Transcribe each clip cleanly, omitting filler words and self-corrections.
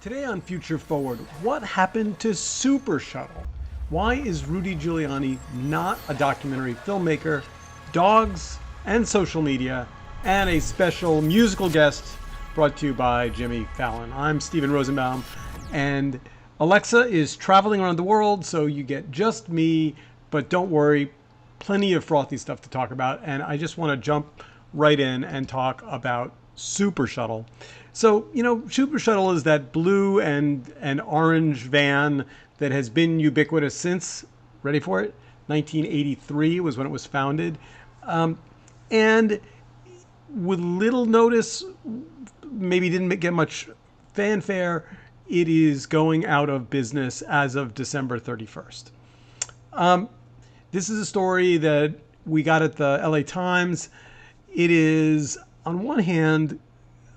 Today on Future Forward, what happened to Super Shuttle? Why is Rudy Giuliani not a documentary filmmaker? Dogs and social media, and a special musical guest brought to you by Jimmy Fallon. I'm Steven Rosenbaum, and Alexa is traveling around the world, so you get just me, but don't worry, plenty of frothy stuff to talk about, and I just want to jump right in and talk about Super Shuttle. So, Super Shuttle is that blue and orange van that has been ubiquitous since, ready for it? 1983 was when it was founded. And with little notice, maybe didn't get much fanfare, it is going out of business as of December 31st. This is a story that we got at the LA Times. It is, on one hand,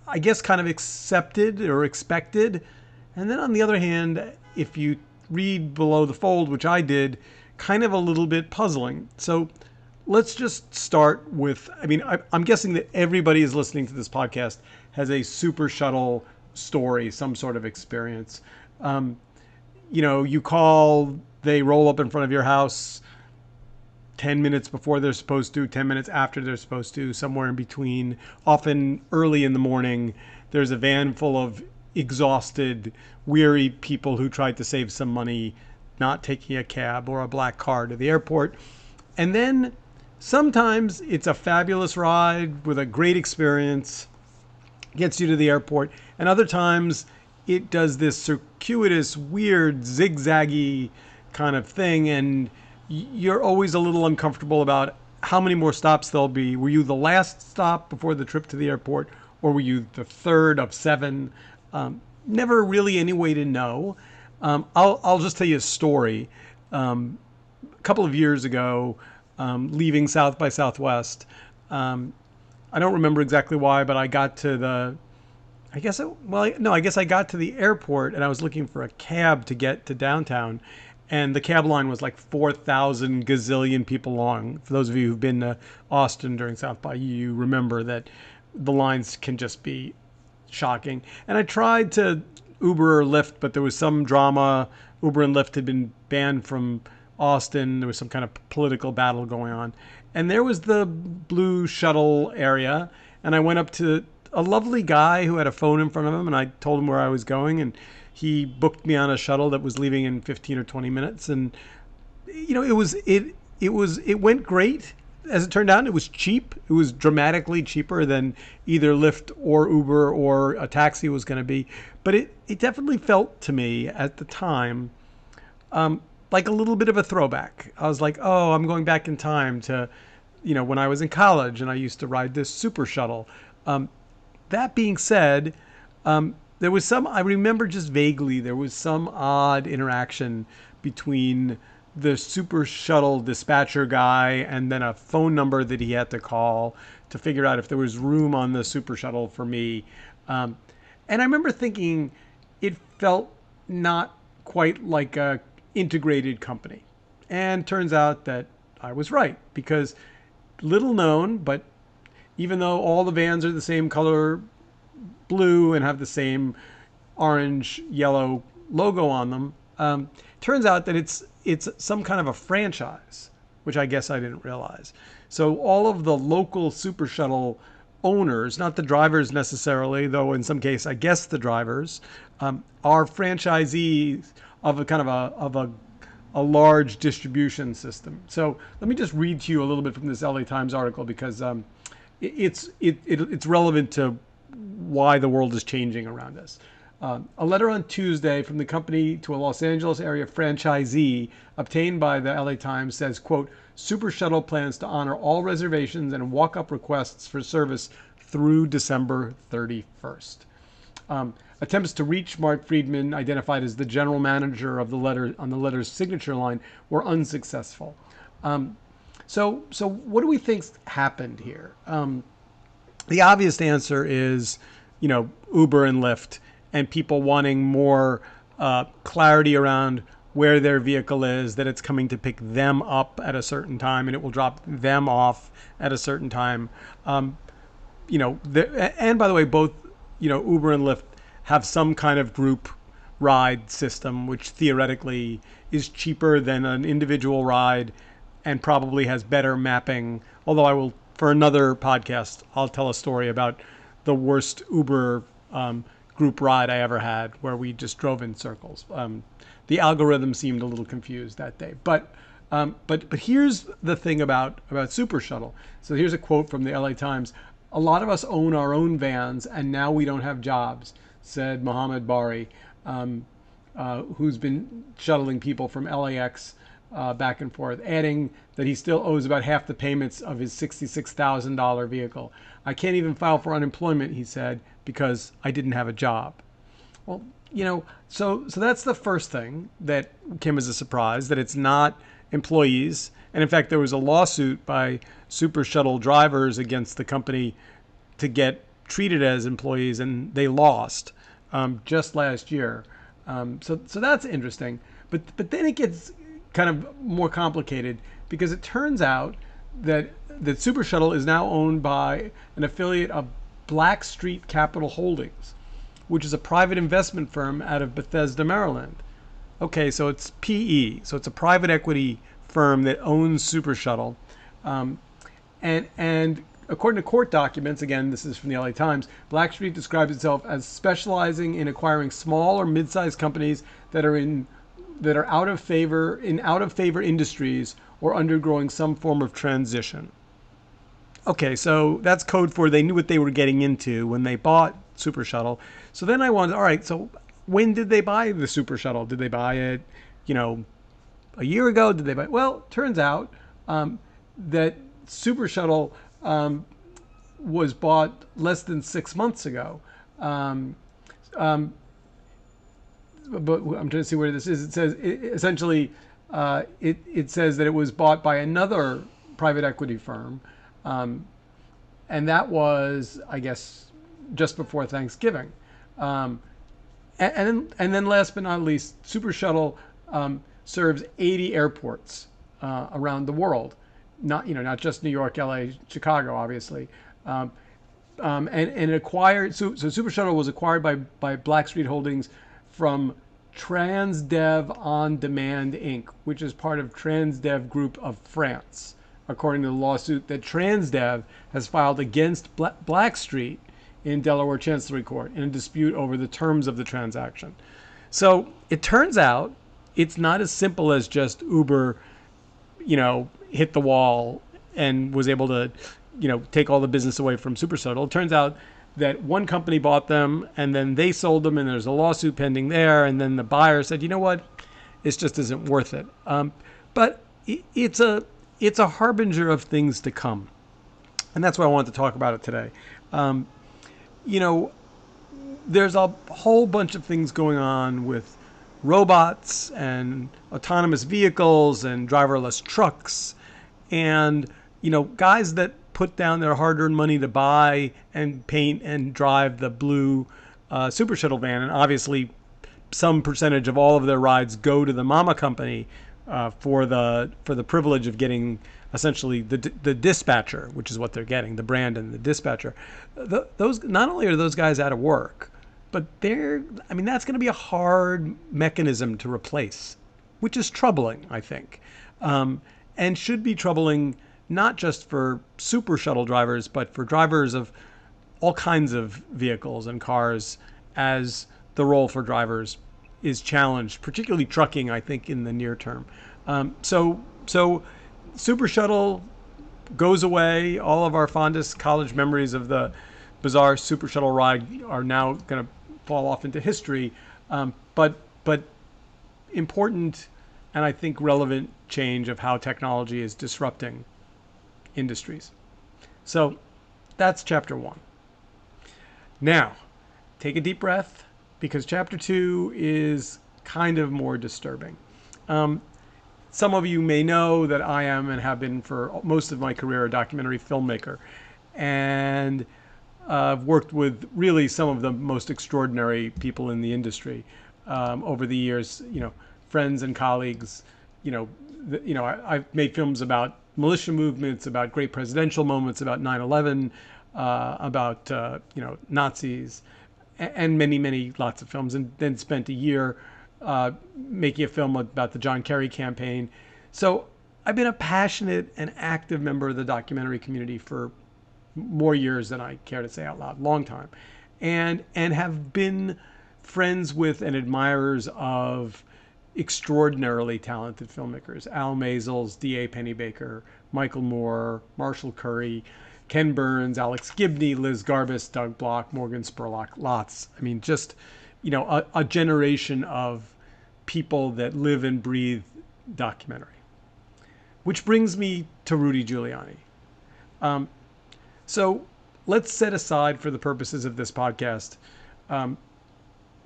I guess kind of accepted or expected. And then on the other hand, if you read below the fold, which I did, kind of a little bit puzzling. So let's just start with, I'm guessing that everybody is listening to this podcast has a Super Shuttle story, some sort of experience. You call, they roll up in front of your house 10 minutes before they're supposed to, 10 minutes after they're supposed to, somewhere in between, often early in the morning. There's a van full of exhausted, weary people who tried to save some money, not taking a cab or a black car to the airport. And then sometimes it's a fabulous ride with a great experience, gets you to the airport. And other times it does this circuitous, weird, zigzaggy kind of thing. And you're always a little uncomfortable about how many more stops there'll be. Were you the last stop before the trip to the airport, or were you the third of seven? Never really any way to know. I'll just tell you a story. A couple of years ago, leaving South by Southwest, I don't remember exactly why, but I got to I guess I got to the airport and I was looking for a cab to get to downtown. And the cab line was like 4,000 gazillion people long. For those of you who've been to Austin during South by, you remember that the lines can just be shocking. And I tried to Uber or Lyft, but there was some drama. Uber and Lyft had been banned from Austin. There was some kind of political battle going on. And there was the blue shuttle area. And I went up to a lovely guy who had a phone in front of him, and I told him where I was going. And he booked me on a shuttle that was leaving in 15 or 20 minutes. And, it went great. As it turned out, it was cheap. It was dramatically cheaper than either Lyft or Uber or a taxi was going to be. But it definitely felt to me at the time like a little bit of a throwback. I was like, oh, I'm going back in time to, when I was in college and I used to ride this Super Shuttle. That being said, there was I remember just vaguely, there was some odd interaction between the Super Shuttle dispatcher guy and then a phone number that he had to call to figure out if there was room on the Super Shuttle for me. And I remember thinking it felt not quite like a integrated company. And turns out that I was right, because little known, but even though all the vans are the same color, blue, and have the same orange yellow logo on them, turns out that it's some kind of a franchise, which I guess I didn't realize. So all of the local Super Shuttle owners, not the drivers necessarily, though in some case I guess the drivers, are franchisees of a large distribution system. So let me just read to you a little bit from this LA Times article, because it's relevant to why the world is changing around us. A letter on Tuesday from the company to a Los Angeles area franchisee obtained by the LA Times says, quote, Super Shuttle plans to honor all reservations and walk-up requests for service through December 31st. Attempts to reach Mark Friedman, identified as the general manager of the letter on the letter's signature line, were unsuccessful. So what do we think happened here? The obvious answer is, Uber and Lyft, and people wanting more clarity around where their vehicle is, that it's coming to pick them up at a certain time and it will drop them off at a certain time. And by the way, both, Uber and Lyft have some kind of group ride system, which theoretically is cheaper than an individual ride and probably has better mapping. Although I will, for another podcast, I'll tell a story about the worst Uber group ride I ever had, where we just drove in circles. The algorithm seemed a little confused that day, but here's the thing about Super Shuttle. So here's a quote from the LA Times. "A lot of us own our own vans, and now we don't have jobs," said Mohammed Bari, who's been shuttling people from LAX back and forth, adding that he still owes about half the payments of his $66,000 vehicle. "I can't even file for unemployment," he said, "because I didn't have a job." Well, so that's the first thing that came as a surprise, that it's not employees. And in fact, there was a lawsuit by Super Shuttle drivers against the company to get treated as employees, and they lost just last year. So that's interesting. But then it gets kind of more complicated, because it turns out that Super Shuttle is now owned by an affiliate of Blackstreet Capital Holdings, which is a private investment firm out of Bethesda, Maryland. Okay, so it's PE, so it's a private equity firm that owns Super Shuttle, and according to court documents, again, this is from the LA Times, Blackstreet describes itself as specializing in acquiring small or mid-sized companies that are out of favor industries or undergoing some form of transition. Okay, so that's code for they knew what they were getting into when they bought Super Shuttle. So then I wanted, all right, so when did they buy the Super Shuttle? Did they buy it, a year ago? Did they buy? Well, turns out that Super Shuttle was bought less than 6 months ago. But I'm trying to see where this is. It says essentially it says that it was bought by another private equity firm, and that was, I guess, just before Thanksgiving. And then last but not least, Super Shuttle serves 80 airports around the world, not just New York, LA, Chicago, obviously. And it acquired, so Super Shuttle was acquired by Blackstreet Holdings from Transdev On Demand Inc., which is part of Transdev Group of France, according to the lawsuit that Transdev has filed against Blackstreet in Delaware Chancery Court in a dispute over the terms of the transaction. So it turns out it's not as simple as just Uber, hit the wall and was able to, take all the business away from Super Shuttle. It turns out that one company bought them, and then they sold them, and there's a lawsuit pending there, and then the buyer said, you know what, this just isn't worth it. But it's a harbinger of things to come, and that's why I wanted to talk about it today. There's a whole bunch of things going on with robots and autonomous vehicles and driverless trucks, and guys that put down their hard-earned money to buy and paint and drive the blue Super Shuttle van, and obviously some percentage of all of their rides go to the mama company for the privilege of getting essentially the dispatcher, which is what they're getting, the brand and the dispatcher. Those, not only are those guys out of work, but that's going to be a hard mechanism to replace, which is troubling, I think, and should be troubling not just for Super Shuttle drivers, but for drivers of all kinds of vehicles and cars, as the role for drivers is challenged, particularly trucking, I think, in the near term. So Super Shuttle goes away. All of our fondest college memories of the bizarre Super Shuttle ride are now going to fall off into history. But important and I think relevant change of how technology is disrupting industries. So that's chapter 1. Now, take a deep breath, because chapter 2 is kind of more disturbing. Some of you may know that I am and have been for most of my career a documentary filmmaker, and I've worked with really some of the most extraordinary people in the industry over the years. Friends and colleagues. I've made films about militia movements, about great presidential moments, about 9/11, about Nazis, and many lots of films, and then spent a year making a film about the John Kerry campaign. So I've been a passionate and active member of the documentary community for more years than I care to say out loud, long time, and have been friends with and admirers of extraordinarily talented filmmakers: Al Maisels, D.A. Pennebaker, Michael Moore, Marshall Curry, Ken Burns, Alex Gibney, Liz Garbus, Doug Block, Morgan Spurlock, lots. I mean, just, a generation of people that live and breathe documentary. Which brings me to Rudy Giuliani. So let's set aside, for the purposes of this podcast,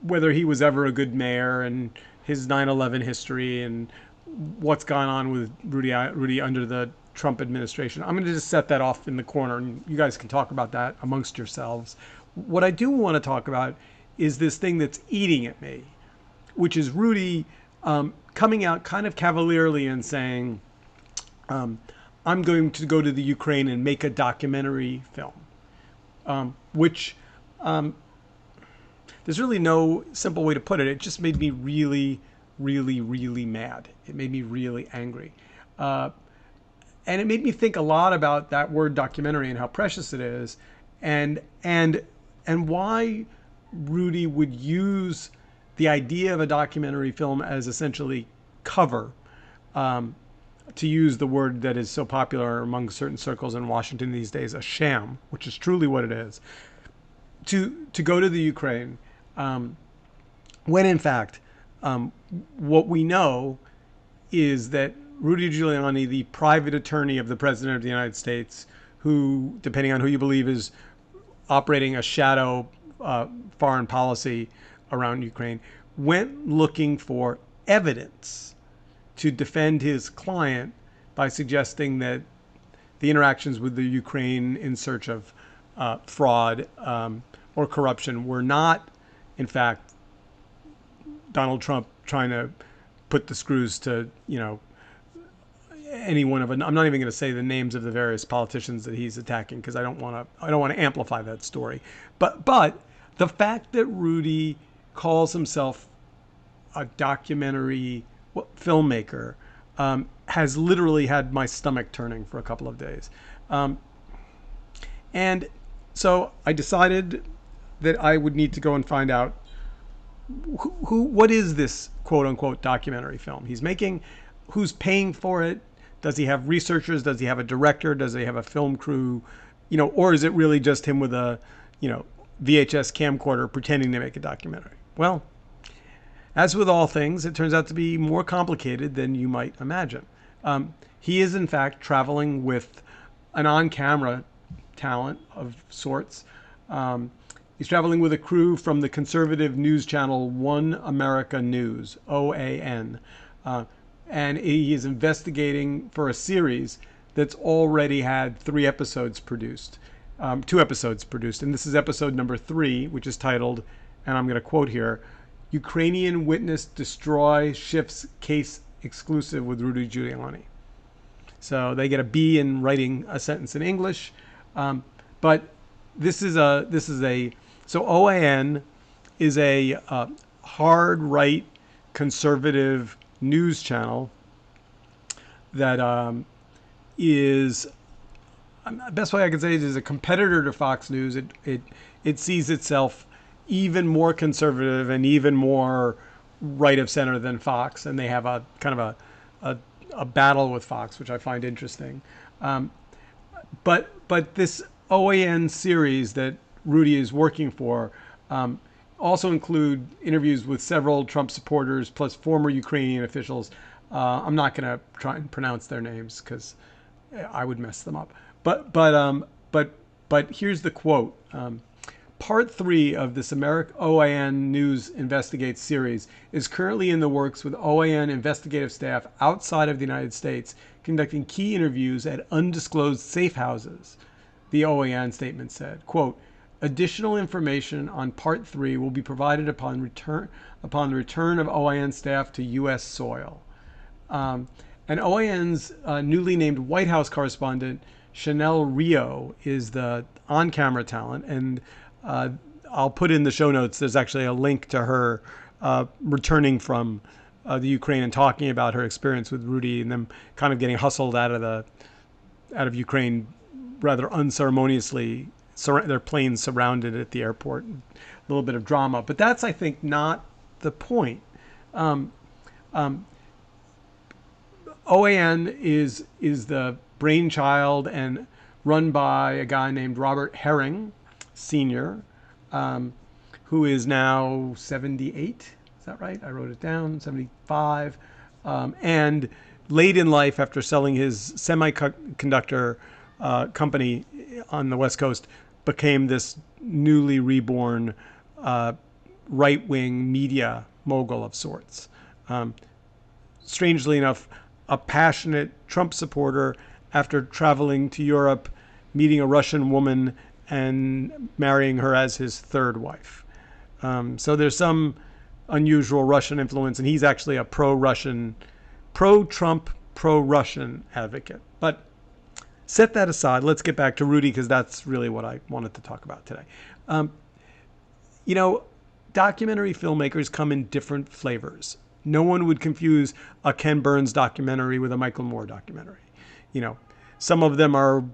whether he was ever a good mayor and his 9/11 history and what's gone on with Rudy under the Trump administration. I'm going to just set that off in the corner, and you guys can talk about that amongst yourselves. What I do want to talk about is this thing that's eating at me, which is Rudy coming out kind of cavalierly and saying, I'm going to go to the Ukraine and make a documentary film, which there's really no simple way to put it. It just made me really mad. It made me really angry. And it made me think a lot about that word documentary and how precious it is, and why Rudy would use the idea of a documentary film as essentially cover, to use the word that is so popular among certain circles in Washington these days, a sham, which is truly what it is, to go to the Ukraine, when in fact, what we know is that Rudy Giuliani, the private attorney of the President of the United States, who, depending on who you believe, is operating a shadow foreign policy around Ukraine, went looking for evidence to defend his client by suggesting that the interactions with the Ukraine in search of fraud or corruption were not, in fact, Donald Trump trying to put the screws to, any one of I'm not even going to say the names of the various politicians that he's attacking, because I don't want to amplify that story. But the fact that Rudy calls himself a documentary filmmaker has literally had my stomach turning for a couple of days. And so I decided that I would need to go and find out what is this quote unquote documentary film he's making, who's paying for it, does he have researchers, does he have a director, does he have a film crew, or is it really just him with a, VHS camcorder pretending to make a documentary? Well, as with all things, it turns out to be more complicated than you might imagine. He is, in fact, traveling with an on-camera talent of sorts. He's traveling with a crew from the conservative news channel One America News, OAN. And he is investigating for a series that's already had 2 episodes produced. And this is episode number 3, which is titled, and I'm going to quote here, Ukrainian Witness Destroy Shifts Case Exclusive with Rudy Giuliani. So they get a B in writing a sentence in English. But so OAN is a hard right conservative news channel that is, best way I can say it is a competitor to Fox News. It sees itself even more conservative and even more right of center than Fox, and they have a kind of a battle with Fox, which I find interesting. But this OAN series that Rudy is working for also include interviews with several Trump supporters plus former Ukrainian officials. I'm not going to try and pronounce their names because I would mess them up. But here's the quote. Part 3 of this OAN News Investigates series is currently in the works, with OAN investigative staff outside of the United States conducting key interviews at undisclosed safe houses, the OAN statement said. Quote, additional information on Part 3 will be provided upon the return of OAN staff to U.S. soil. And OAN's newly named White House correspondent, Chanel Rio, is the on-camera talent, and I'll put in the show notes. There's actually a link to her returning from the Ukraine and talking about her experience with Rudy and them kind of getting hustled out of Ukraine rather unceremoniously. Their planes surrounded at the airport. A little bit of drama, but that's, I think, not the point. OAN is the brainchild and run by a guy named Robert Herring, Sr., who is now 78. Is that right? I wrote it down, 75. And late in life, after selling his semiconductor company on the West Coast, became this newly reborn right-wing media mogul of sorts. Strangely enough, a passionate Trump supporter after traveling to Europe, meeting a Russian woman, and marrying her as his third wife. So there's some unusual Russian influence, and he's actually a pro-Russian, pro-Trump, pro-Russian advocate. But set that aside. Let's get back to Rudy, because that's really what I wanted to talk about today. Documentary filmmakers come in different flavors. No one would confuse a Ken Burns documentary with a Michael Moore documentary. Some of them are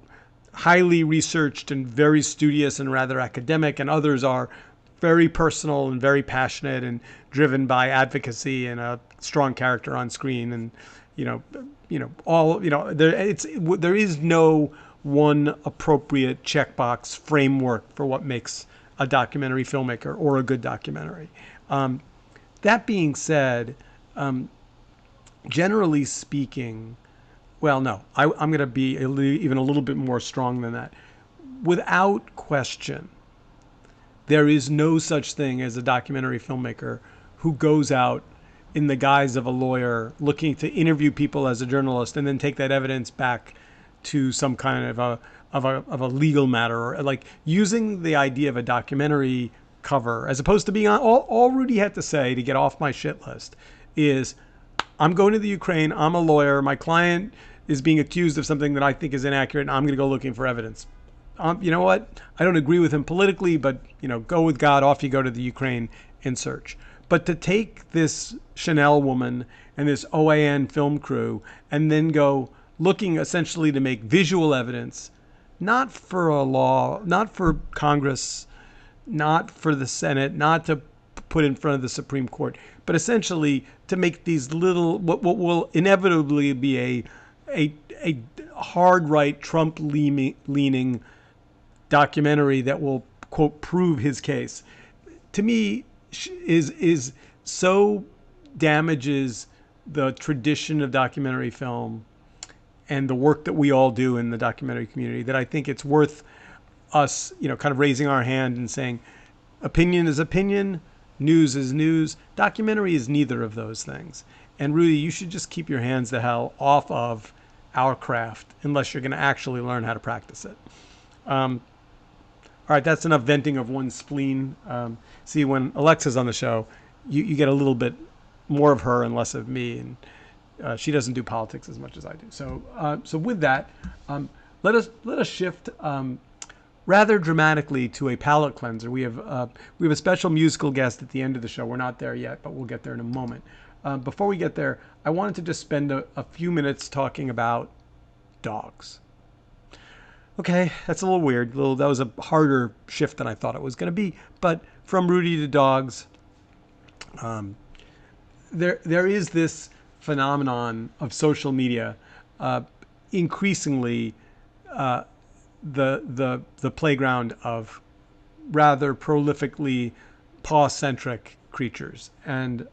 highly researched and very studious and rather academic, and others are very personal and very passionate and driven by advocacy and a strong character on screen. And there is no one appropriate checkbox framework for what makes a documentary filmmaker or a good documentary. That being said, generally speaking, well, no, I'm going to be even a little bit more strong than that. Without question, there is no such thing as a documentary filmmaker who goes out in the guise of a lawyer looking to interview people as a journalist and then take that evidence back to some kind of a legal matter, or like using the idea of a documentary cover as opposed to being on. All Rudy had to say to get off my shit list is, I'm going to the Ukraine, I'm a lawyer, my client is being accused of something that I think is inaccurate, and I'm going to go looking for evidence. You know what? I don't agree with him politically, but go with God, off you go to the Ukraine and search. But to take this Chanel woman and this OAN film crew and then go looking essentially to make visual evidence, not for a law, not for Congress, not for the Senate, not to put in front of the Supreme Court, but essentially to make these little, what will inevitably be a hard right, Trump leaning documentary that will, quote, prove his case, to me is so damages the tradition of documentary film and the work that we all do in the documentary community, that I think it's worth us, kind of raising our hand and saying, opinion is opinion, news is news. Documentary is neither of those things. And Rudy, you should just keep your hands the hell off of our craft unless you're going to actually learn how to practice it. All right, that's enough venting of one's spleen. See, when Alexa's on the show, you get a little bit more of her and less of me, and she doesn't do politics as much as I do. So with that, let us shift rather dramatically to a palate cleanser. We have a special musical guest at the end of the show. We're not there yet, but we'll get there in a moment. Before we get there, I wanted to just spend a few minutes talking about dogs. Okay, that's a little weird. That was a harder shift than I thought it was going to be. But from Rudy to dogs, there is this phenomenon of social media, increasingly the playground of rather prolifically paw-centric creatures. And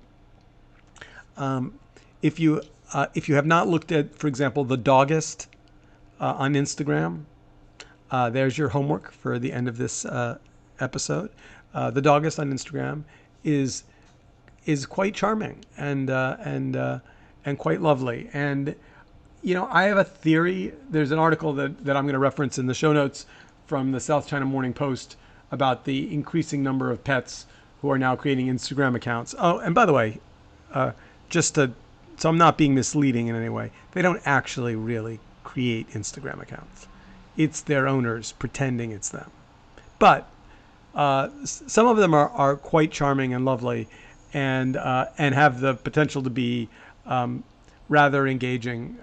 if you have not looked at, for example, the Doggist on Instagram, there's your homework for the end of this episode. The Doggist on Instagram is quite charming and quite lovely. And I have a theory. There's an article that I'm going to reference in the show notes from the South China Morning Post about the increasing number of pets who are now creating Instagram accounts. Oh, and by the way, so I'm not being misleading in any way, they don't actually really create Instagram accounts. It's their owners pretending it's them. But Some of them are quite charming and lovely, and have the potential to be rather engaging.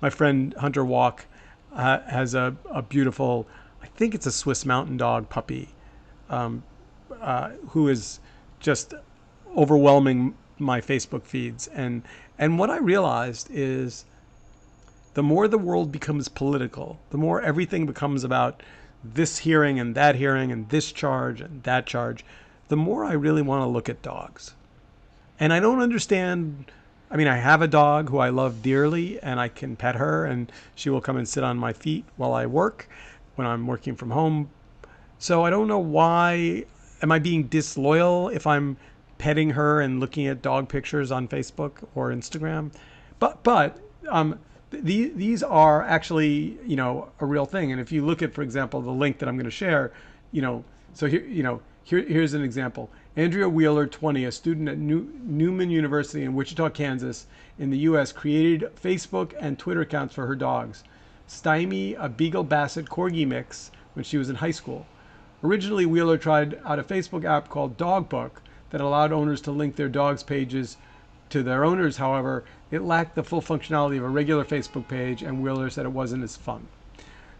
My friend Hunter Walk has a beautiful, I think it's a Swiss Mountain Dog puppy, who is just overwhelming my Facebook feeds. And what I realized is the more the world becomes political, the more everything becomes about this hearing and this charge and that charge, the more I really want to look at dogs. And I don't understand. I mean, I have a dog who I love dearly, and I can pet her, and she will come and sit on my feet while I work when I'm working from home. So I don't know why. Am I being disloyal if I'm petting her and looking at dog pictures on Facebook or Instagram? But these are actually, a real thing. And if you look at, for example, the link that I'm going to share, so here's an example. Andrea Wheeler, 20, a student at Newman University in Wichita, Kansas, in the U.S., created Facebook and Twitter accounts for her dogs. Stymie, a Beagle Basset Corgi mix, when she was in high school. Originally, Wheeler tried out a Facebook app called Dogbook that allowed owners to link their dogs' pages to their owners. However, it lacked the full functionality of a regular Facebook page, and Wheeler said it wasn't as fun.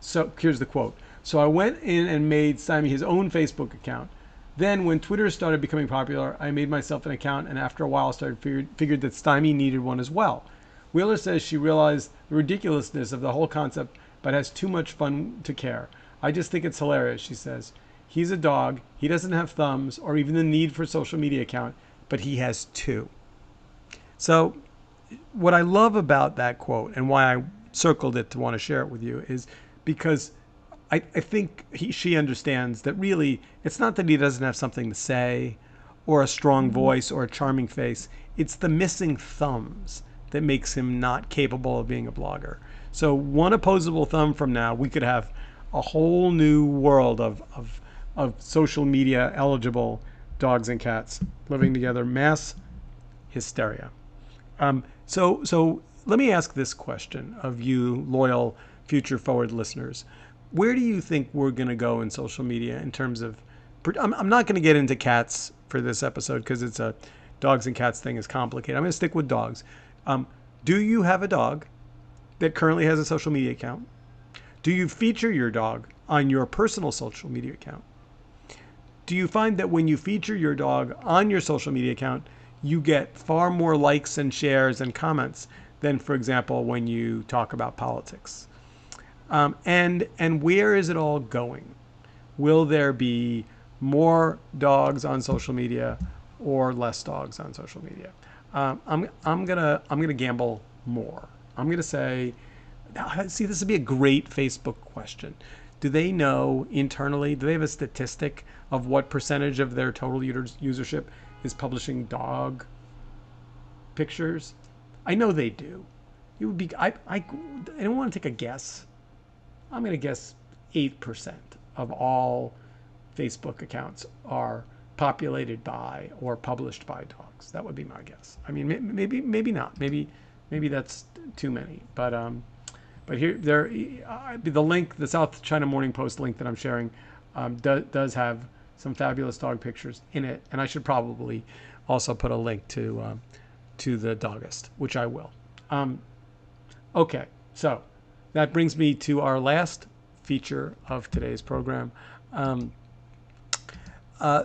So here's the quote. So I went in and made Stymie his own Facebook account. Then when Twitter started becoming popular, I made myself an account, and after a while figured that Stymie needed one as well. Wheeler says she realized the ridiculousness of the whole concept, but has too much fun to care. I just think it's hilarious, she says. He's a dog. He doesn't have thumbs or even the need for a social media account, but he has two. So what I love about that quote and why I circled it to want to share it with you is because I think she understands that really it's not that he doesn't have something to say or a strong voice or a charming face. It's the missing thumbs that makes him not capable of being a blogger. So one opposable thumb from now, we could have a whole new world of social media eligible dogs and cats living together. Mass hysteria. So let me ask this question of you, loyal, future forward listeners. Where do you think we're going to go in social media in terms of... I'm not going to get into cats for this episode because it's a dogs and cats thing is complicated. I'm going to stick with dogs. Do you have a dog that currently has a social media account? Do you feature your dog on your personal social media account? Do you find that when you feature your dog on your social media account, you get far more likes and shares and comments than, for example, when you talk about politics? And where is it all going? Will there be more dogs on social media or less dogs on social media? I'm gonna gamble more. I'm gonna say, see, this would be a great Facebook question. Do they know internally? Do they have a statistic of what percentage of their total usership is publishing dog pictures? I know they do. It would be. I don't want to take a guess. I'm going to guess 8% of all Facebook accounts are populated by or published by dogs. That would be my guess. I mean, maybe not. Maybe that's too many. But here, the link, the South China Morning Post link that I'm sharing, does have some fabulous dog pictures in it, and I should probably also put a link to the Doggist, which I will. Okay, so that brings me to our last feature of today's program.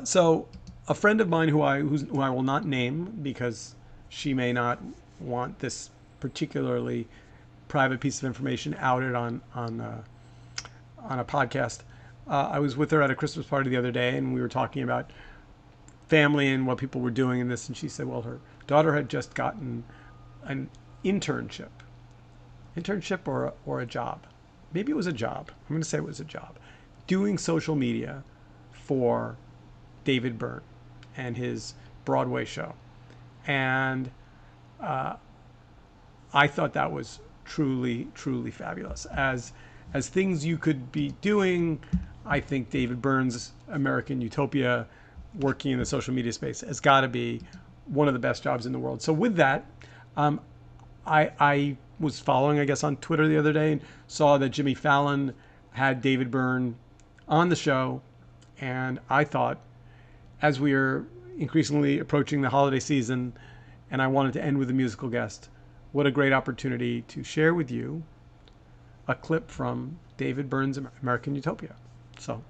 So a friend of mine who I will not name because she may not want this particularly private piece of information outed on a podcast. I was with her at a Christmas party the other day, and we were talking about family and what people were doing in this, and she said, well, her daughter had just gotten an internship or a job. Maybe it was a job. I'm going to say it was a job. Doing social media for David Byrne and his Broadway show. And I thought that was truly, truly fabulous. As things you could be doing, I think David Byrne's American Utopia, working in the social media space, has got to be one of the best jobs in the world. So with that, I was following, I guess, on Twitter the other day and saw that Jimmy Fallon had David Byrne on the show, And I thought, as we are increasingly approaching the holiday season, and I wanted to end with a musical guest, what a great opportunity to share with you a clip from David Byrne's American Utopia. So,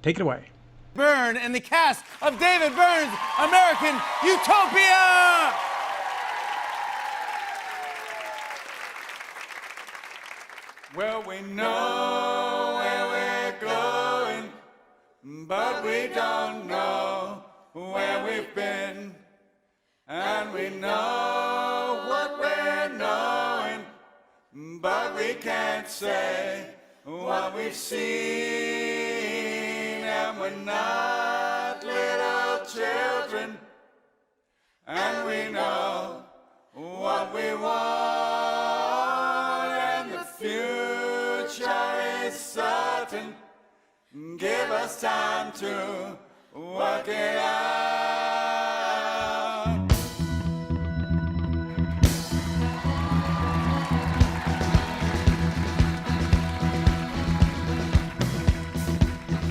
take it away. Byrne and the cast of David Byrne's American Utopia! Well, we know where we're going, but we don't know where we've been. And we know what we're knowing, but we can't say what we've seen. And we're not little children, and we know what we want, and the future is certain. Give us time to work it out.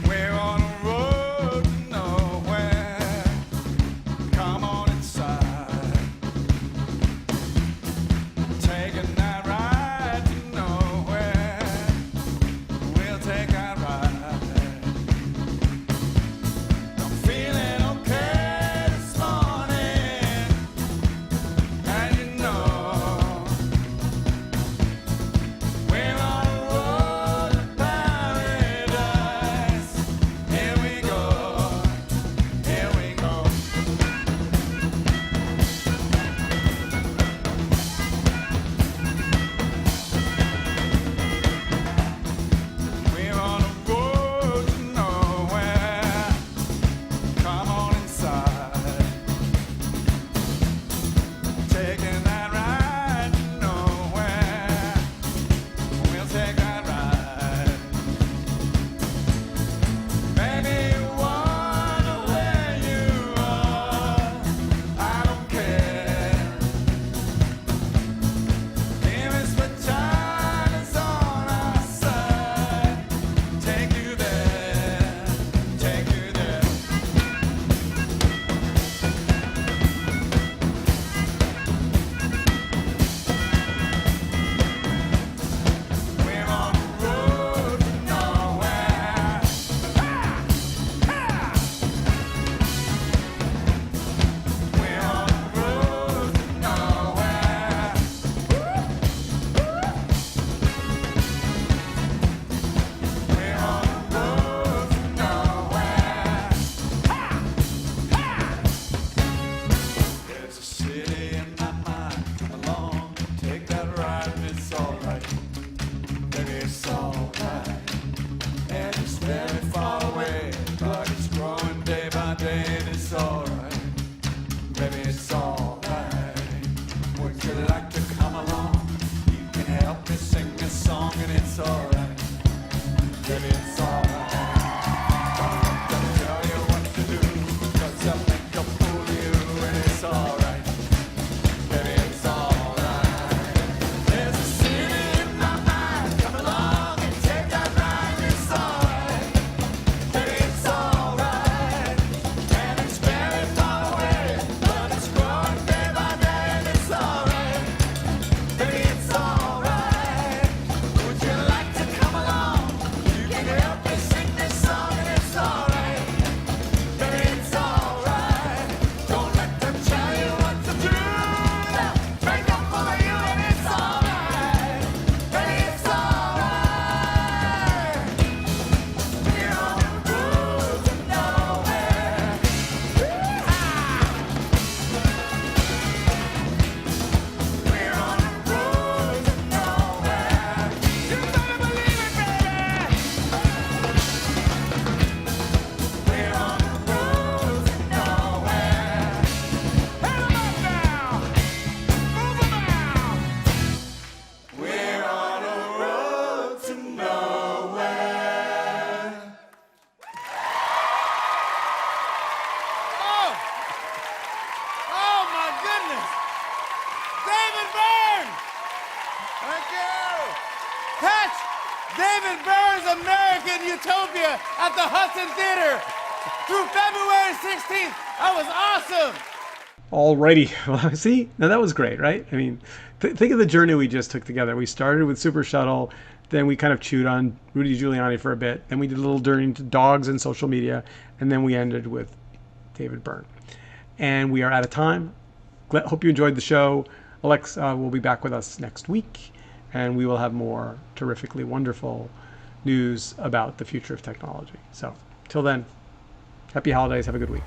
We're on a road to nowhere. Come on inside. Taking that ride to nowhere. We'll take our ride. I'm feeling okay this morning, and you know we're on a road to paradise. Here we go, here we go. We're on a road to nowhere. Come on inside. Taking that ride to nowhere. We'll take that ride. Maybe you wonder where you are. I don't care. Give us what time is on our side. Take you there, take you there. We're on the road to nowhere. We're on the road to nowhere. We're on the road to nowhere. There's a city in my mind. Come along, take that ride, and it's alright. Baby, it's alright. And it's very far away, but it's growing day by day, and it's alright. Baby, it's alright. Would you like to come along? You can help me sing this song, and it's alright. Baby, it's alright. Don't let them tell you what to do, 'cause they'll make a fool of you, and it's alright. Baby, it's alright. There's a city in my mind. Come along and take that ride. It's alright. Baby, it's alright. And it's very far away, but it's growing day by day, and it's alright. Baby, it's alright. Would you like to come along? You can help me sing this song, and it's alright. Baby, it's alright. Don't let them tell you what to do. They'll make a fool of you, and it's alright. Baby, it's alright. We're on the road to nowhere. We're on the road to nowhere. You better believe it, baby. We're on the road to nowhere. Head 'em up now. Move 'em out. We're on a road to nowhere. Oh! Oh my goodness! David Byrne! Thank you! Catch! David Byrne's American Utopia at the Hudson Theater through February 16th. That was awesome. Alrighty. Well, see, now that was great, right? I mean, think of the journey we just took together. We started with Super Shuttle, then we kind of chewed on Rudy Giuliani for a bit, then we did a little journey into dogs and social media, and then we ended with David Byrne. And we are out of time. Hope you enjoyed the show. Alexa will be back with us next week, and we will have more terrifically wonderful news about the future of technology. So, till then, happy holidays. Have a good week.